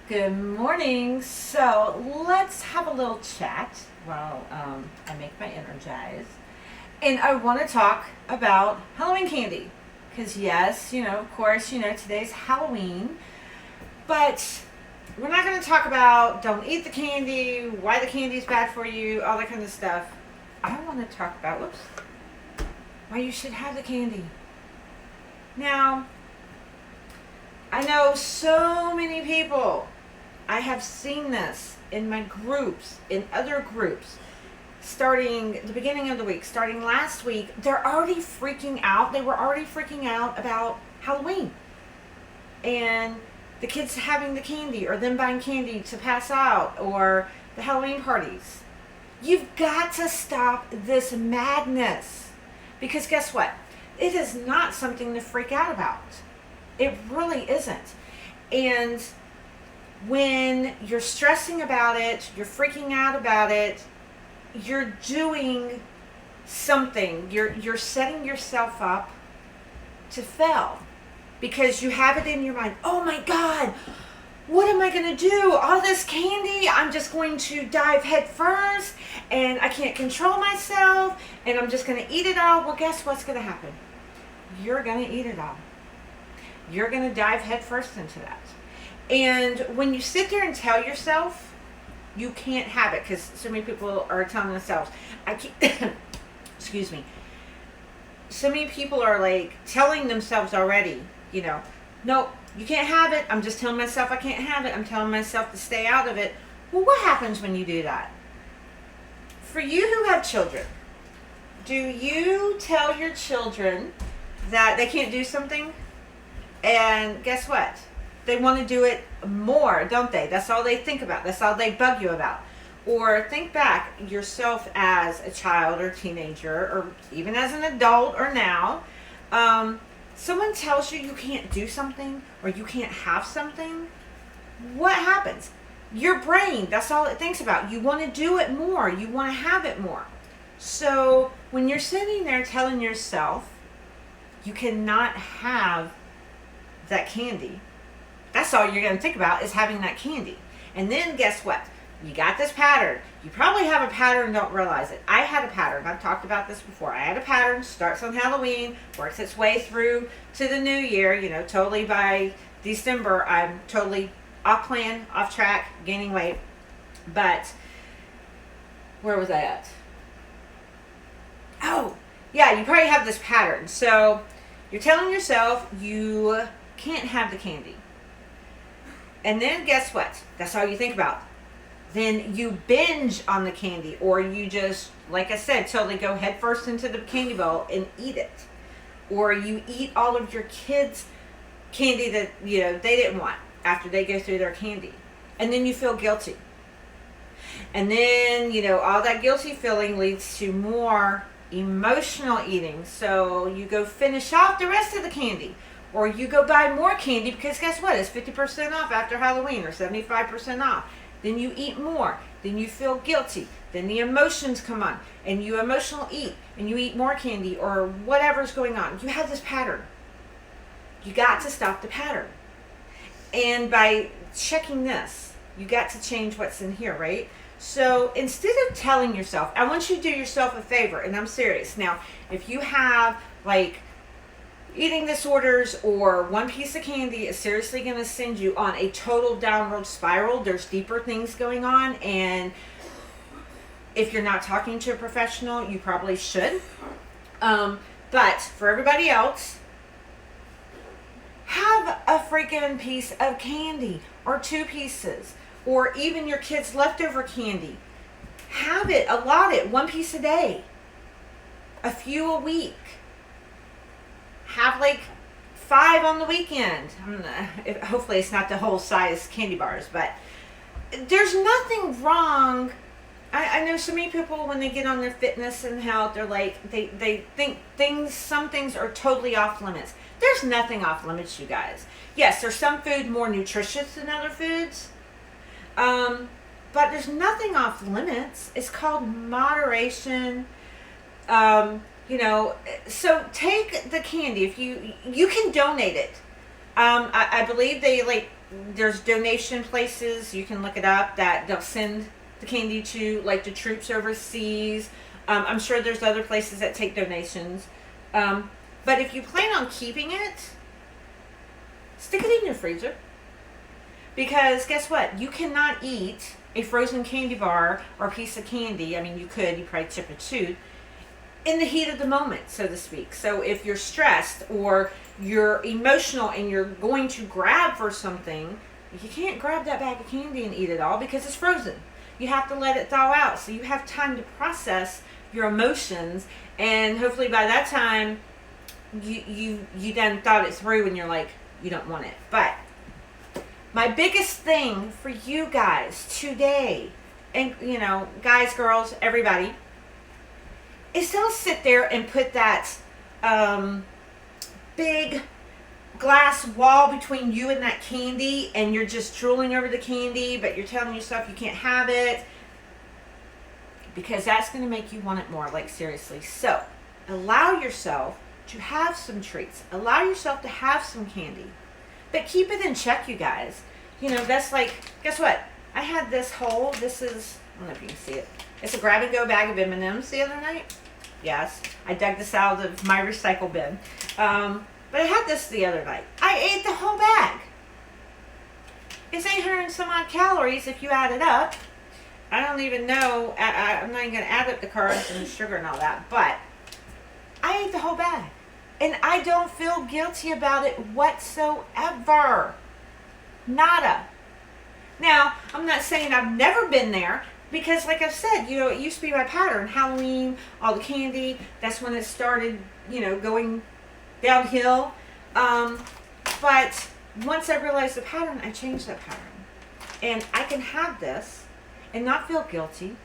Good morning. So let's have a little chat while I make my energize. And I want to talk about Halloween candy. Because, yes, of course, today's Halloween. But we're not going to talk about don't eat the candy, why the candy's bad for you, all that kind of stuff. I want to talk about, why you should have the candy. Now, I know so many people. I have seen this in my groups, in other groups, starting the beginning of the week, starting last week. They're already freaking out. They were already freaking out about Halloween and the kids having the candy or them buying candy to pass out or the Halloween parties. You've got to stop this madness because guess what? It is not something to freak out about. It really isn't. And when you're stressing about it, you're freaking out about it, you're doing something. You're setting yourself up to fail because you have it in your mind. Oh my God, what am I going to do? All this candy, I'm just going to dive head first and I can't control myself and I'm just going to eat it all. Well, guess what's going to happen? You're going to eat it all. You're going to dive head first into that. And when you sit there and tell yourself you can't have it, because so many people are telling themselves, I can't, excuse me, so many people are like telling themselves already, no, you can't have it. I'm just telling myself I can't have it. I'm telling myself to stay out of it. Well, what happens when you do that? For you who have children, do you tell your children that they can't do something? And guess what? They want to do it more, don't they? That's all they think about. That's all they bug you about. Or think back yourself as a child or teenager or even as an adult or now. Someone tells you you can't do something or you can't have something. What happens? Your brain, that's all it thinks about. You want to do it more. You want to have it more. So when you're sitting there telling yourself you cannot have that candy, that's all you're going to think about is having that candy. And then guess what? You got this pattern. You probably have a pattern and don't realize it. I had a pattern. I've talked about this before. I had a pattern, starts on Halloween, works its way through to the new year. Totally by December, I'm totally off plan, off track, gaining weight. But where was I at? Oh, yeah, you probably have this pattern. So you're telling yourself you can't have the candy. And then guess what? That's all you think about. Then you binge on the candy or you just, like I said, totally go head first into the candy bowl and eat it. Or you eat all of your kids' candy that, they didn't want after they go through their candy. And then you feel guilty. And then, all that guilty feeling leads to more emotional eating. So you go finish off the rest of the candy. Or you go buy more candy because guess what? It's 50% off after Halloween or 75% off. Then you eat more. Then you feel guilty. Then the emotions come on and you emotional eat and you eat more candy or whatever's going on. You have this pattern. You got to stop the pattern. And by checking this, you got to change what's in here, right? So instead of telling yourself, I want you to do yourself a favor, and I'm serious. Now, if you have like eating disorders or one piece of candy is seriously going to send you on a total downward spiral. There's deeper things going on, and if you're not talking to a professional, you probably should. But for everybody else, have a freaking piece of candy or 2 pieces or even your kids' leftover candy. Have it, allot it, 1 piece a day, a few a week. Have like 5 on the weekend. Hopefully it's not the whole size candy bars, but there's nothing wrong. I know so many people when they get on their fitness and health, they're like, they think some things are totally off limits. There's nothing off limits, you guys. Yes, there's some food more nutritious than other foods. But there's nothing off limits. It's called moderation. So take the candy. If you can donate it. I believe they like there's donation places you can look it up that they'll send the candy to, like the troops overseas. I'm sure there's other places that take donations. But if you plan on keeping it, stick it in your freezer. Because guess what? You cannot eat a frozen candy bar or a piece of candy. I mean, you could, you probably chip a tooth in the heat of the moment, so to speak. So if you're stressed or you're emotional and you're going to grab for something, you can't grab that bag of candy and eat it all because it's frozen. You have to let it thaw out so you have time to process your emotions, and hopefully by that time you then thought it through and you're like, you don't want it. But my biggest thing for you guys today, and you know, guys, girls, everybody, is don't sit there and put that big glass wall between you and that candy, and you're just drooling over the candy, but you're telling yourself you can't have it, because that's going to make you want it more. Like, seriously. So allow yourself to have some treats, allow yourself to have some candy, but keep it in check, you guys. You know, that's like, guess what, I had this whole, this is, I don't know if you can see it, it's a grab and go bag of M&Ms the other night. Yes, I dug this out of my recycle bin. But I had this the other night. I ate the whole bag. It's 800 and some odd calories if you add it up. I don't even know. I'm not even going to add up the carbs and the sugar and all that. But I ate the whole bag. And I don't feel guilty about it whatsoever. Nada. Now, I'm not saying I've never been there. Because like I said, you know, it used to be my pattern. Halloween, all the candy. That's when it started, you know, going downhill. But once I realized the pattern, I changed that pattern. And I can have this and not feel guilty.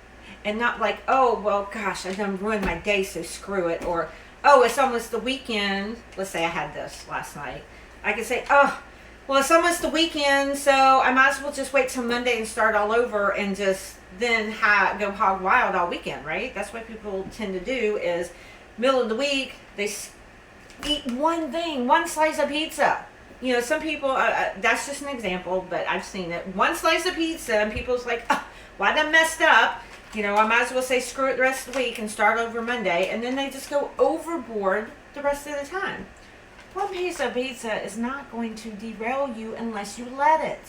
And not like, oh, well, gosh, I done ruined my day, so screw it. Or, oh, it's almost the weekend. Let's say I had this last night. I can say, oh, well, it's almost the weekend, so I might as well just wait till Monday and start all over and just then go hog wild all weekend, right? That's what people tend to do is middle of the week, they eat one thing, one slice of pizza. You know, some people, that's just an example, but I've seen it. One slice of pizza, and people's like, oh, well, I done messed up. You know, I might as well say screw it the rest of the week and start over Monday, and then they just go overboard the rest of the time. One piece of pizza is not going to derail you unless you let it.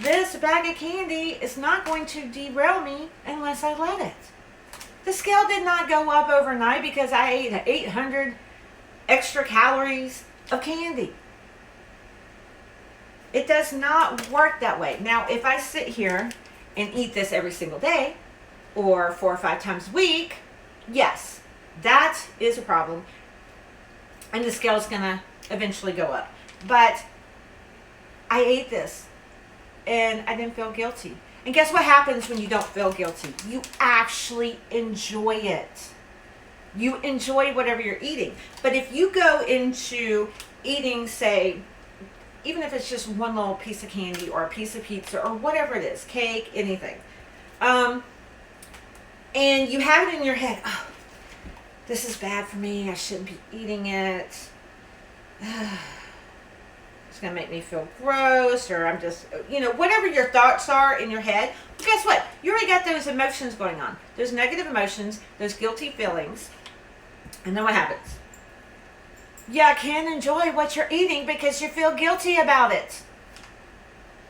This bag of candy is not going to derail me unless I let it. The scale did not go up overnight because I ate 800 extra calories of candy. It does not work that way. Now, if I sit here and eat this every single day or 4 or 5 times a week, yes, that is a problem. And the scale is going to eventually go up. But I ate this and I didn't feel guilty. And guess what happens when you don't feel guilty? You actually enjoy it. You enjoy whatever you're eating. But if you go into eating, say, even if it's just one little piece of candy or a piece of pizza or whatever it is, cake, anything, and you have it in your head, oh, this is bad for me, I shouldn't be eating it. It's going to make me feel gross, or I'm just, you know, whatever your thoughts are in your head. Well, guess what? You already got those emotions going on. Those negative emotions, those guilty feelings. And then what happens? You can't enjoy what you're eating because you feel guilty about it.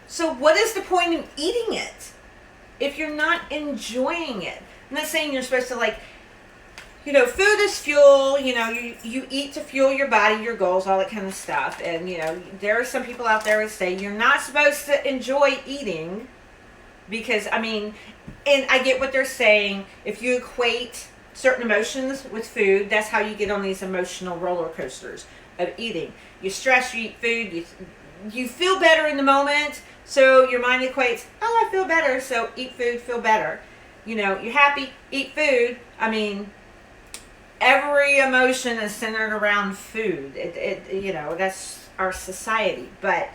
So what is the point in eating it if you're not enjoying it? I'm not saying you're supposed to, like, you know, food is fuel, you know, you eat to fuel your body, your goals, all that kind of stuff. And, you know, there are some people out there who say you're not supposed to enjoy eating because, I mean, and I get what they're saying. If you equate certain emotions with food, that's how you get on these emotional roller coasters of eating. You stress, you eat food, you feel better in the moment, so your mind equates, oh, I feel better, so eat food, feel better. You know, you're happy, eat food. I mean, every emotion is centered around food. You know, that's our society. But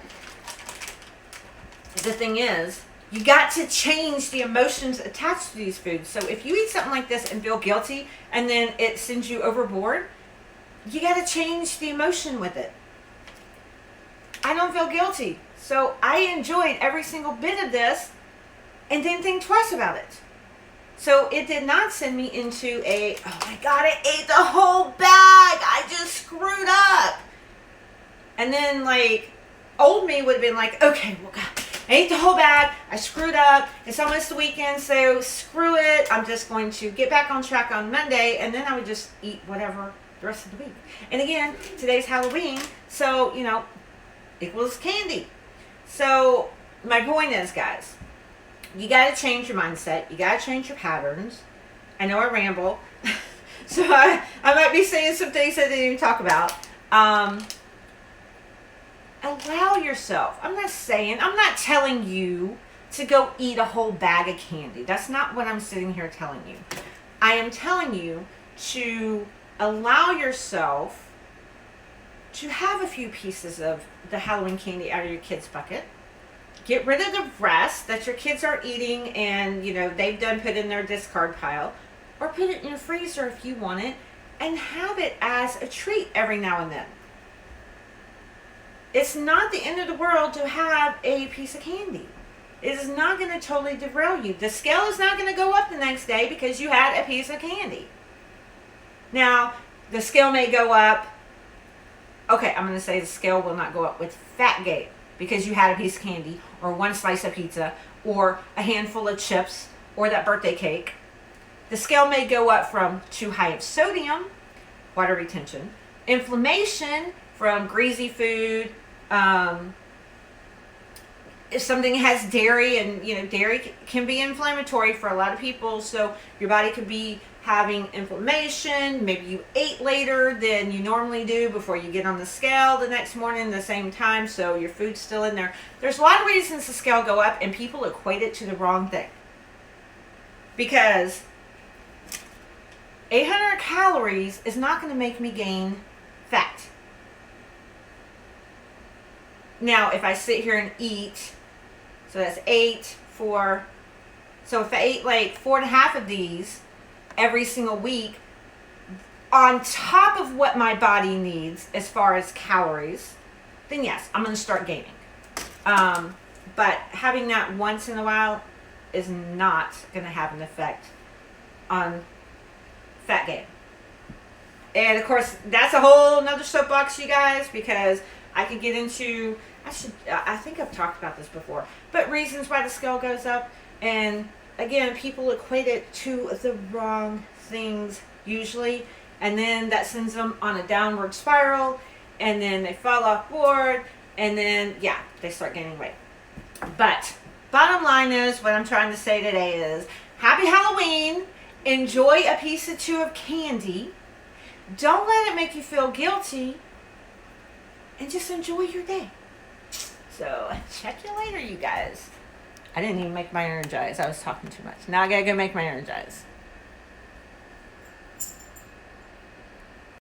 the thing is, you got to change the emotions attached to these foods. So if you eat something like this and feel guilty and then it sends you overboard, you got to change the emotion with it. I I don't feel guilty. So I enjoyed every single bit of this and didn't think twice about it. So it did not send me into a, oh my God, I ate the whole bag. I just screwed up. And then like old me would have been like, okay, well, God, I ate the whole bag. I screwed up. It's almost the weekend, so screw it. I'm just going to get back on track on Monday. And then I would just eat whatever the rest of the week. And again, today's Halloween. So, equals candy. So my point is, guys, you got to change your mindset. You got to change your patterns. I know I ramble. So I might be saying some things I didn't even talk about. Allow yourself. I'm not telling you to go eat a whole bag of candy. That's not what I'm sitting here telling you. I am telling you to allow yourself to have a few pieces of the Halloween candy out of your kids' bucket. Get rid of the rest that your kids are eating and, they've done put in their discard pile. Or put it in your freezer if you want it. And have it as a treat every now and then. It's not the end of the world to have a piece of candy. It is not going to totally derail you. The scale is not going to go up the next day because you had a piece of candy. Now, the scale may go up. Okay, I'm going to say the scale will not go up with fat gain because you had a piece of candy or one slice of pizza or a handful of chips or that birthday cake. The scale may go up from too high of sodium, water retention, inflammation from greasy food. If something has dairy, and dairy can be inflammatory for a lot of people, so your body could be having inflammation. Maybe you ate later than you normally do before you get on the scale the next morning the same time, so your food's still in there. There's a lot of reasons the scale go up, and people equate it to the wrong thing. Because 800 calories is not going to make me gain fat. Now, if I sit here and eat, so that's 8, 4. So if I ate like 4.5 of these every single week, on top of what my body needs as far as calories, then yes, I'm going to start gaining. But having that once in a while is not going to have an effect on fat gain. And of course, that's a whole nother soapbox, you guys, because I could get into, I think I've talked about this before, but reasons why the scale goes up. And again, people equate it to the wrong things usually, and then that sends them on a downward spiral, and then they fall off board, and then they start gaining weight. But bottom line is, what I'm trying to say today is, happy Halloween. Enjoy a piece or two of candy. Don't let it make you feel guilty, and just enjoy your day. So check you later, you guys. I didn't even make my Energize. I was talking too much. Now I gotta go make my Energize.